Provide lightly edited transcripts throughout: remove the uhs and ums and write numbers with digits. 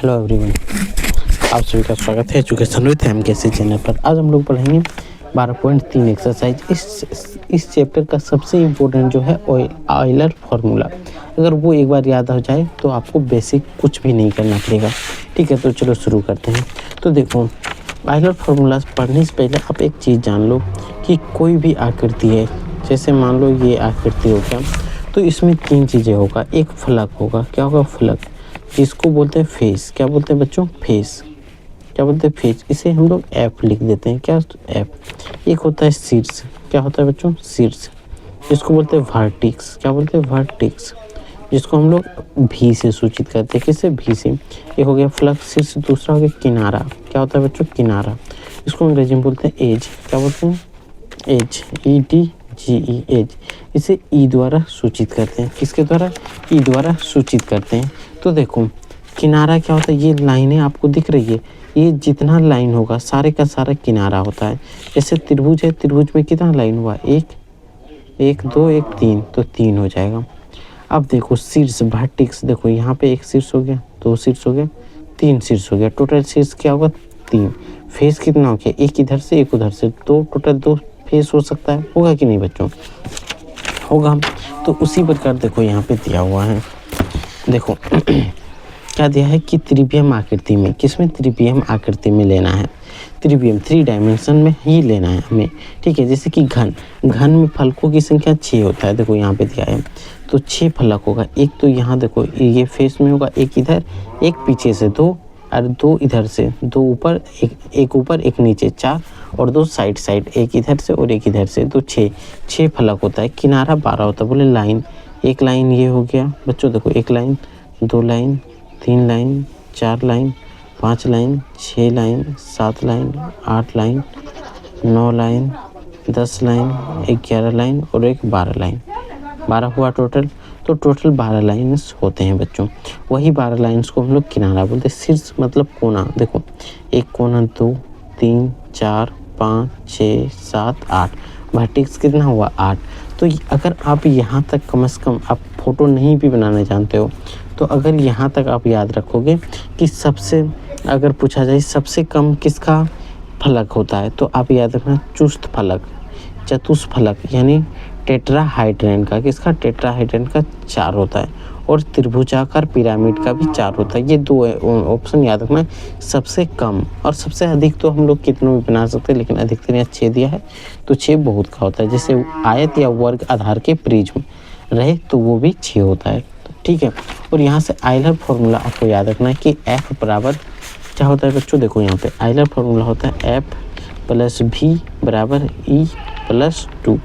Hello everyone, आप सभी का स्वागत है एजुकेशन विद एमकेसी चैनल पर। आज हम लोग पढ़ेंगे 12.3 एक्सरसाइज। इस चैप्टर का सबसे इम्पोर्टेंट जो है ऑयलर फार्मूला। अगर वो एक बार याद हो जाए तो आपको बेसिक कुछ भी नहीं करना पड़ेगा। ठीक है, तो चलो शुरू करते हैं। तो देखो, ऑयलर फार्मूला पढ़ने से पहले आप एक चीज़ जान लो कि कोई भी आकृति है, जैसे मान लो ये आकृति हो गया, तो इसमें तीन चीज़ें होगा। एक फलक होगा, क्या होगा? फलक, जिसको बोलते हैं फेस। क्या बोलते हैं बच्चों? फेस। क्या बोलते हैं? फेस। इसे हम लोग एफ लिख देते हैं। क्या? एफ। एक होता है शीर्ष। क्या होता है बच्चों? शीर्ष, जिसको बोलते हैं वर्टिक्स। क्या बोलते हैं? वर्टिक्स, जिसको हम लोग भी से सूचित करते हैं। किससे? भी से। एक हो गया फलक, शीर्ष। दूसरा हो गया किनारा। क्या होता है बच्चों? किनारा, इसको अंग्रेजी में बोलते हैं एज। क्या बोलते हैं? Edge, EDGE, edge. इसे ई द्वारा सूचित करते हैं। किसके द्वारा? ई द्वारा सूचित करते हैं। तो देखो, किनारा क्या होता है? ये लाइनें आपको दिख रही है, ये जितना लाइन होगा सारे का सारा किनारा होता है। जैसे त्रिभुज है, त्रिभुज में कितना लाइन हुआ? एक, दो, एक, तीन, तो तीन हो जाएगा। अब देखो शीर्ष, वर्टेक्स, देखो यहाँ पे एक शीर्ष हो गया, दो शीर्ष हो गया, तीन शीर्ष हो गया। टोटल शीर्ष क्या होगा? तीन। फेस कितना हो गया? एक इधर से एक उधर से, तो टोटल दो फेस हो सकता है। होगा कि नहीं बच्चों? होगा। तो उसी प्रकार देखो यहाँ पे दिया हुआ है। देखो क्या दिया है कि त्रिवियम आकृति में, किसमें? त्रिवियम आकृति में लेना है। त्रिवियम, 3 डायमेंशन में ही लेना है हमें। ठीक है, जैसे कि घन में फलकों की संख्या 6 होता है। देखो यहाँ पे दिया है, तो 6 फलक होगा। एक तो यहाँ देखो ये फेस में होगा, एक इधर, एक पीछे से, दो, और दो इधर से, दो ऊपर, एक ऊपर एक नीचे, 4, और दो साइड, एक इधर से और एक इधर से, तो 6 फलक होता है। किनारा 12 होता है। बोले लाइन, एक लाइन ये हो गया बच्चों। देखो एक लाइन, दो line, 3 line, 4 line, 5 line, 6 line, 7 line, 8 line, 9 line, 10 line, 11 line और एक 12 लाइन। 12 हुआ टोटल। तो टोटल 12 लाइन्स होते हैं बच्चों। वही 12 लाइन्स को हम लोग किनारा बोलते हैं। शीर्ष मतलब कोना। देखो एक कोना, 2, 3, 4, 5, 6, 7, 8। वर्टेक्स कितना हुआ? 8। तो अगर आप यहाँ तक, कम से कम आप फोटो नहीं भी बनाना जानते हो, तो अगर यहाँ तक आप याद रखोगे कि सबसे, अगर पूछा जाए सबसे कम किसका फलक होता है, तो आप याद रखना चतुष्फलक फलक, चतुष्फलक यानी टेट्राहाइड्रन का। किसका? टेट्राहाइड्रन का 4 होता है, और त्रिभुजाकार पिरामिड का भी 4 होता है। ये 2 ऑप्शन याद रखना। सबसे कम और सबसे अधिक तो हम लोग कितनों भी बना सकते हैं, लेकिन अधिकतर यहाँ 6 दिया है, तो 6 बहुत का होता है। जैसे आयत या वर्ग आधार के प्रिज्म रहे तो वो भी 6 होता है। ठीक है, और यहाँ से आयलर फार्मूला आपको याद रखना है कि F बराबर क्या होता है बच्चों? देखो यहाँ पे आयलर फार्मूला होता है F + V = E+2।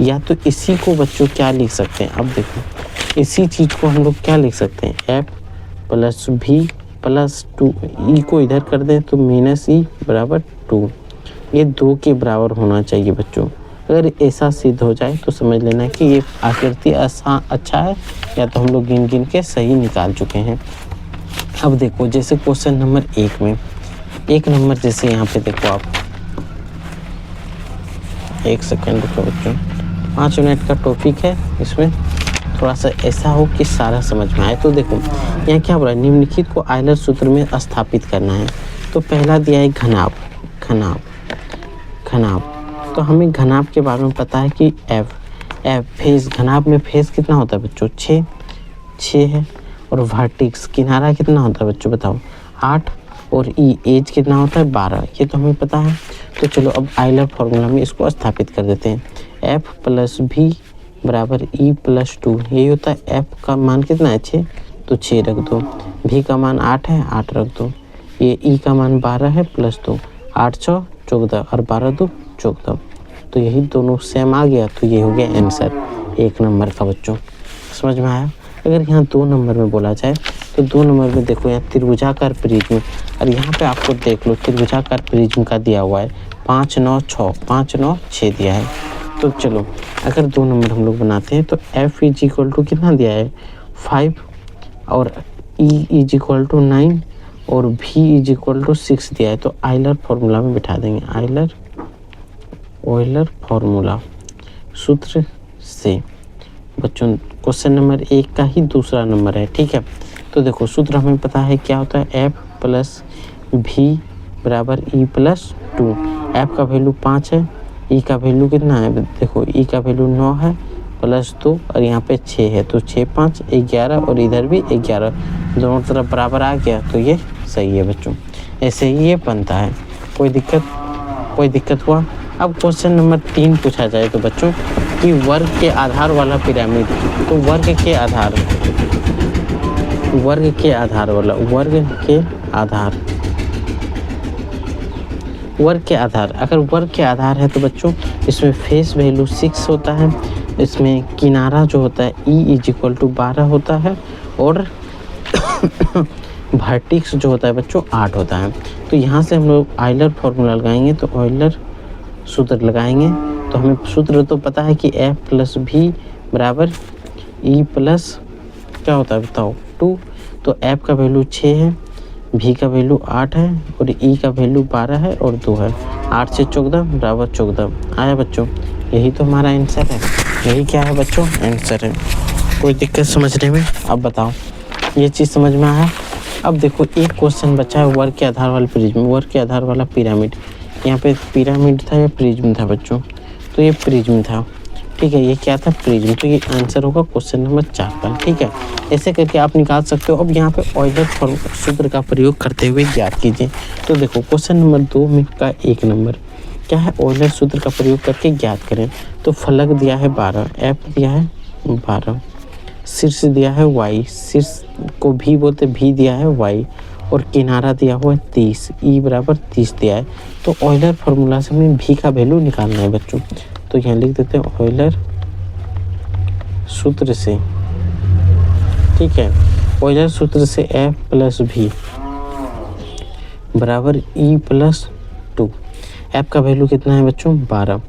या तो इसी को बच्चों क्या लिख सकते हैं? अब देखो इसी चीज़ को हम लोग क्या लिख सकते हैं? F + V + 2। E को इधर कर दें तो -E = 2। ये 2 के बराबर होना चाहिए बच्चों। अगर ऐसा सिद्ध हो जाए तो समझ लेना कि ये आकृति अच्छा है, या तो हम लोग गिन के सही निकाल चुके हैं। अब देखो जैसे क्वेश्चन नंबर 1 में, 1 नंबर जैसे यहाँ पे देखो आप, 1 सेकेंड रुको बच्चों, 5 मिनट का टॉपिक है, इसमें थोड़ा सा ऐसा हो कि सारा समझ में आए। तो देखो यहाँ क्या बोला? निम्नलिखित को आयलर सूत्र में स्थापित करना है। तो पहला दिया है घनाभ। तो हमें घनाभ के बारे में पता है कि F फेस, घनाभ में फेस कितना होता है बच्चों? 6 है। और वर्टेक्स, किनारा कितना होता है बच्चों बताओ? 8। और एज कितना होता है? 12। ये तो हमें पता है। तो चलो अब आयलर फार्मूला में इसको स्थापित कर देते हैं। F + V = E+2। यही होता है। F का मान कितना है? 6, तो 6 रख दो। V का मान 8 है, 8 रख दो। ये E का मान 12 है, +2, 8 6 14 और 12 2 14। तो यही दोनों सेम आ गया, तो ये हो गया आंसर 1 नंबर का बच्चों। समझ में आया? अगर यहाँ 2 नंबर में बोला जाए तो 2 नंबर में देखो यहाँ त्रिभुजाकार प्रिज्म, और यहाँ पे आपको देख लो त्रिभुजाकार प्रिज्म का दिया हुआ है 5 9 6, 5 9 6 दिया है। तो चलो अगर 2 नंबर हम लोग बनाते हैं तो F = कितना दिया है? 5, और E = 9 और V = 6 दिया है। तो आयलर फार्मूला में बिठा देंगे। ऑयलर फार्मूला सूत्र से बच्चों क्वेश्चन नंबर 1 का ही दूसरा नंबर है। ठीक है, तो देखो सूत्र हमें पता है क्या होता है, एफ प्लस भी बराबर ई प्लस 2। एफ का वैल्यू 5 है, ई का वैल्यू कितना है, देखो ई का वैल्यू 9 है प्लस 2 और यहाँ पे 6 है, तो 6 5 11 और इधर भी 11, दोनों तरफ बराबर आ गया, तो ये सही है बच्चों। ऐसे ही ये बनता है। कोई दिक्कत हुआ। अब क्वेश्चन नंबर 3 पूछा जाए तो बच्चों कि वर्ग के आधार वाला पिरामिड, तो वर्ग के आधार अगर वर्ग के आधार है तो बच्चों इसमें फेस वैल्यू 6 होता है, इसमें किनारा जो होता है ई = 12 होता है और वर्टेक्स जो होता है बच्चों 8 होता है। तो यहाँ से हम लोग ऑयलर फॉर्मूला लगाएंगे, तो ऑयलर सूत्र लगाएंगे तो हमें सूत्र तो पता है कि एफ प्लस भी बराबर ई प्लस क्या होता है बताओ 2। तो एफ का वैल्यू 6 है, भी का वैल्यू 8 है और ई का वैल्यू 12 है और 2 है। 8 से 14 बराबर 14 आया बच्चों। यही तो हमारा आंसर है। यही क्या है बच्चों, आंसर है। कोई दिक्कत समझने में? अब बताओ ये चीज़ समझ में आया। अब देखो एक क्वेश्चन बचा है वर्ग के आधार वाले प्रिज्म, वर्ग के आधार वाला पिरामिड। यहाँ पे पिरामिड था या प्रिज्म था बच्चों, तो ये प्रिज्म था, ठीक है। ये क्या था, प्रिज्म। तो ये आंसर होगा क्वेश्चन नंबर 4 का, ठीक है। ऐसे करके आप निकाल सकते हो। अब यहाँ पे ऑयलर सूत्र का प्रयोग करते हुए ज्ञात कीजिए। तो देखो क्वेश्चन नंबर 2 में का 1 नंबर क्या है, ऑयलर सूत्र का प्रयोग करके ज्ञात करें। तो फलक दिया है 12, एफ दिया है 12, शीर्ष दिया है वाई, शीर्ष को भी बोलते, भी दिया है वाई और किनारा दिया हुआ है 30, ई बराबर 30 दिया है। तो ऑयलर फार्मूला से हमें भी का वैल्यू निकालना है बच्चों। तो यहाँ लिख देते हैं ऑयलर सूत्र से, ठीक है। ऑयलर सूत्र से एफ प्लस भी बराबर ई प्लस 2। एफ का वैल्यू कितना है बच्चों 12,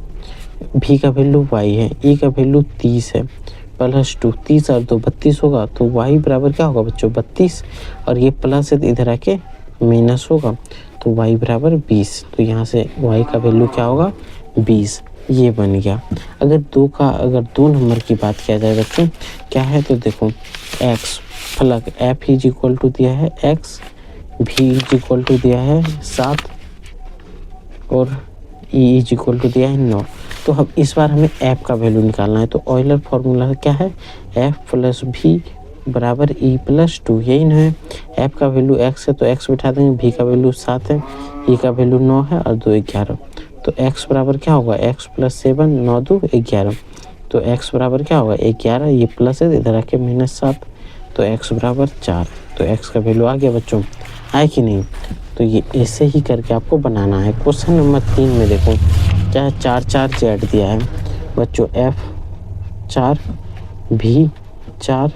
भी का वैल्यू वाई है, ई का वैल्यू 30 है प्लस 2, 30 और 2 32 होगा। तो वाई बराबर क्या होगा बच्चों 32 और ये प्लस है तो इधर आके माइनस होगा, तो वाई बराबर 20। तो यहाँ से वाई का वैल्यू क्या होगा 20, ये बन गया। अगर 2 नंबर की बात किया जाए बच्चों क्या है, तो देखो एक्स फलक एफ = दिया है x, भी = दिया है 7 और ई = दिया है 9। तो अब इस बार हमें एफ का वैल्यू निकालना है। तो ऑयलर फार्मूला क्या है, एफ प्लस भी बराबर ई प्लस 2, यही ना है। एफ का वैल्यू x है तो x बिठा देंगे, भी का वैल्यू 7 है, ई का वैल्यू 9 है और 2 11। तो x बराबर क्या होगा, x + 7 9 2 11। तो x बराबर क्या होगा 11, ये प्लस है इधर आके -7, तो x बराबर 4। तो x का वैल्यू आ गया बच्चों, आए कि नहीं। तो ये ऐसे ही करके आपको बनाना है। क्वेश्चन नंबर 3 में देखो क्या है, 4 4 जेड दिया है बच्चों, एफ 4 भी 4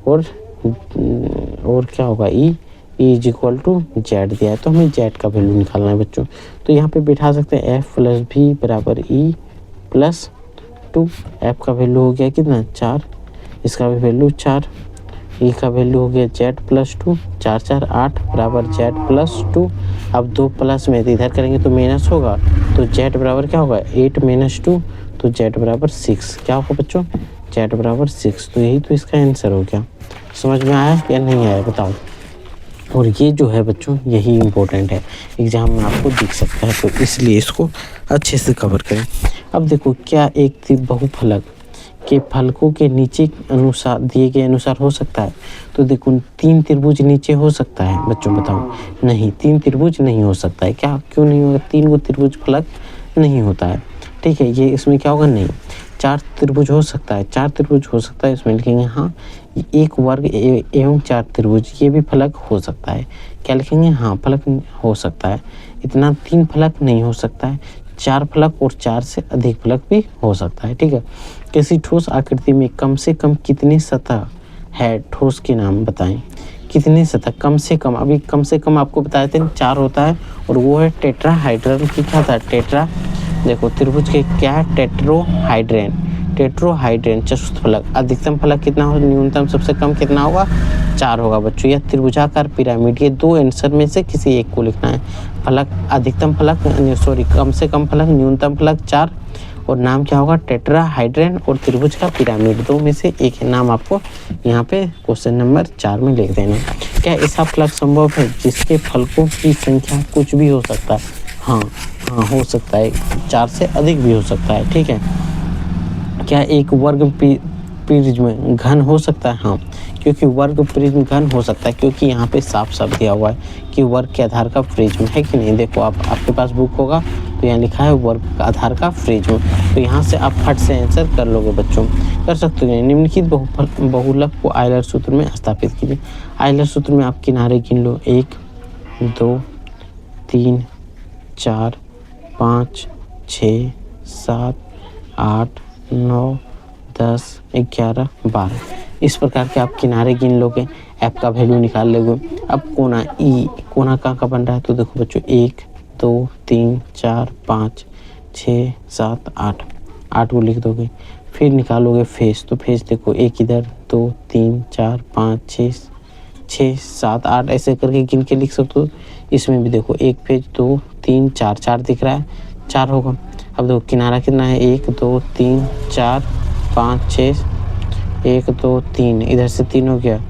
और क्या होगा ई = जेड दिया है। तो हमें जेड का वैल्यू निकालना है बच्चों। तो यहाँ पे बिठा सकते हैं एफ प्लस भी बराबर ई प्लस 2। एफ का वैल्यू हो गया कितना 4, इसका भी वैल्यू 4, ई का वैल्यू हो गया जेड प्लस 2, 4 4 8 बराबर जेड प्लस 2। अब 2 प्लस में इधर करेंगे तो माइनस होगा, तो जेड बराबर क्या होगा 8 - 2, तो जेड बराबर 6। क्या होगा बच्चों, जेड बराबर 6। तो यही तो इसका आंसर हो गया। समझ में आया या नहीं आया बताओ। और ये जो है बच्चों यही इम्पोर्टेंट है, एग्जाम में आपको दिख सकता है, तो इसलिए इसको अच्छे से कवर करें। अब देखो क्या एक बहुफलक के फलकों के नीचे अनुसार दिए गए अनुसार हो सकता है। तो देखो 3 त्रिभुज नीचे हो सकता है बच्चों, बताओ नहीं 3 त्रिभुज नहीं हो सकता है। क्या क्यों नहीं होगा, 3 को त्रिभुज फलक नहीं होता है, ठीक है। ये इसमें क्या होगा, नहीं 4 त्रिभुज हो सकता है, 4 त्रिभुज हो सकता है। इसमें लिखेंगे हाँ 1 वर्ग एवं 4 त्रिभुज, ये भी फलक हो सकता है। क्या लिखेंगे, हाँ फलक हो सकता है। इतना 3 फलक नहीं हो सकता है, 4 फलक और 4 से अधिक फलक भी हो सकता है, ठीक है। किसी ठोस आकृति में कम से कम कितने सतह है, ठोस के नाम बताएं। कितने सतह, कम से कम, अभी कम से कम आपको बताए थे 4 होता है और वो है टेट्राहाइड्रन की क्या था, टेट्रा। देखो त्रिभुज के क्या है, टेट्रोहाइड्रेन चतुर्थ फलक। अधिकतम फलक कितना हो, न्यूनतम सबसे कम कितना होगा 4 होगा बच्चों। यह त्रिभुजाकार पिरामिड, ये 2 आंसर में से किसी एक को लिखना है। फलक अधिकतम फलक कम से कम फलक, न्यूनतम फलक 4 और नाम क्या होगा, टेट्राहाइड्रन और त्रिभुज का पिरामिड, दो में से एक है नाम आपको यहाँ पे क्वेश्चन नंबर 4 में लिख देना। क्या ऐसा फलक संभव है जिसके फलकों की संख्या कुछ भी हो सकता है? हाँ हाँ हो सकता है, 4 से अधिक भी हो सकता है, ठीक है। क्या एक वर्ग प्रिज्म घन हो सकता है? हाँ, क्योंकि वर्ग प्रिज्म घन हो सकता है, क्योंकि यहाँ पे साफ साफ दिया हुआ है कि वर्ग के आधार का प्रिज्म है कि नहीं। देखो आपके पास बुक होगा तो यहाँ लिखा है वर्ग का आधार का प्रिज्म, तो यहाँ से आप फट से आंसर कर लोगे बच्चों, कर सकते हो। निम्नलिखित बहुलक को आयलर सूत्र में स्थापित कीजिए। आयलर सूत्र में आप किनारे गिन लो, 1 2 3 4 5 6 7 8 9 10 11 12, इस प्रकार के आप किनारे गिन लोगे, एफ का वैल्यू निकाल लोगे। अब कोना कोना कहाँ का बन रहा है, तो देखो बच्चों 1 2 3 4 5 6 7 8, 8 को लिख दोगे। फिर निकालोगे फेस, तो फेस देखो 1 इधर 2 3 4 5 6 7 8 ऐसे करके गिन के लिख सकते हो। इसमें भी देखो 1 पेज 2 3 4 4 दिख रहा है, 4 होगा। अब देखो किनारा कितना है, 1 2 3 4 5 6, 1 2 3 इधर से 3 हो गया,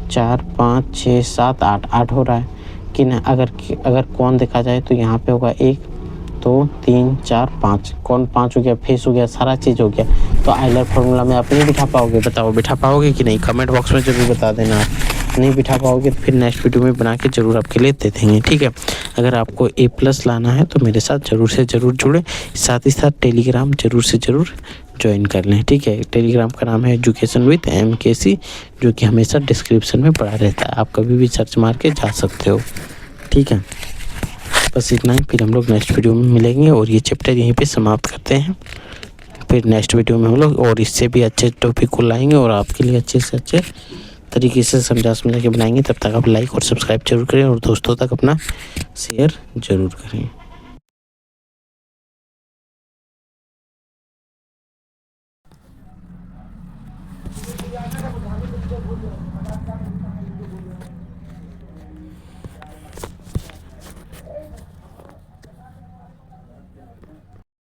4 5 6 7 8, 8 हो रहा है कि ना। अगर कौन देखा जाए तो यहाँ पे होगा 1 2 3 4 5, कौन 5 हो गया, फेस हो गया, सारा चीज़ हो गया। तो आयलर फार्मूला में आप नहीं बिठा पाओगे, बताओ बिठा पाओगे कि नहीं, कमेंट बॉक्स में जरूर बता देना। आप नहीं बिठा पाओगे तो फिर नेक्स्ट वीडियो में बना के ज़रूर आपके लिए दे देंगे, ठीक है। अगर आपको A+ लाना है तो मेरे साथ ज़रूर से ज़रूर जुड़े, साथ ही साथ टेलीग्राम ज़रूर से ज़रूर ज्वाइन कर लें, ठीक है। टेलीग्राम का नाम है एजुकेशन विद MKC, जो कि हमेशा डिस्क्रिप्शन में पड़ा रहता है, आप कभी भी सर्च मार के जा सकते हो, ठीक है। बस इतना ही, फिर हम लोग नेक्स्ट वीडियो में मिलेंगे और ये चैप्टर यहीं पे समाप्त करते हैं। फिर नेक्स्ट वीडियो में हम लोग और इससे भी अच्छे टॉपिक को लाएंगे और आपके लिए अच्छे से अच्छे तरीके से समझा के बनाएंगे। तब तक आप लाइक और सब्सक्राइब जरूर करें और दोस्तों तक अपना शेयर जरूर करें।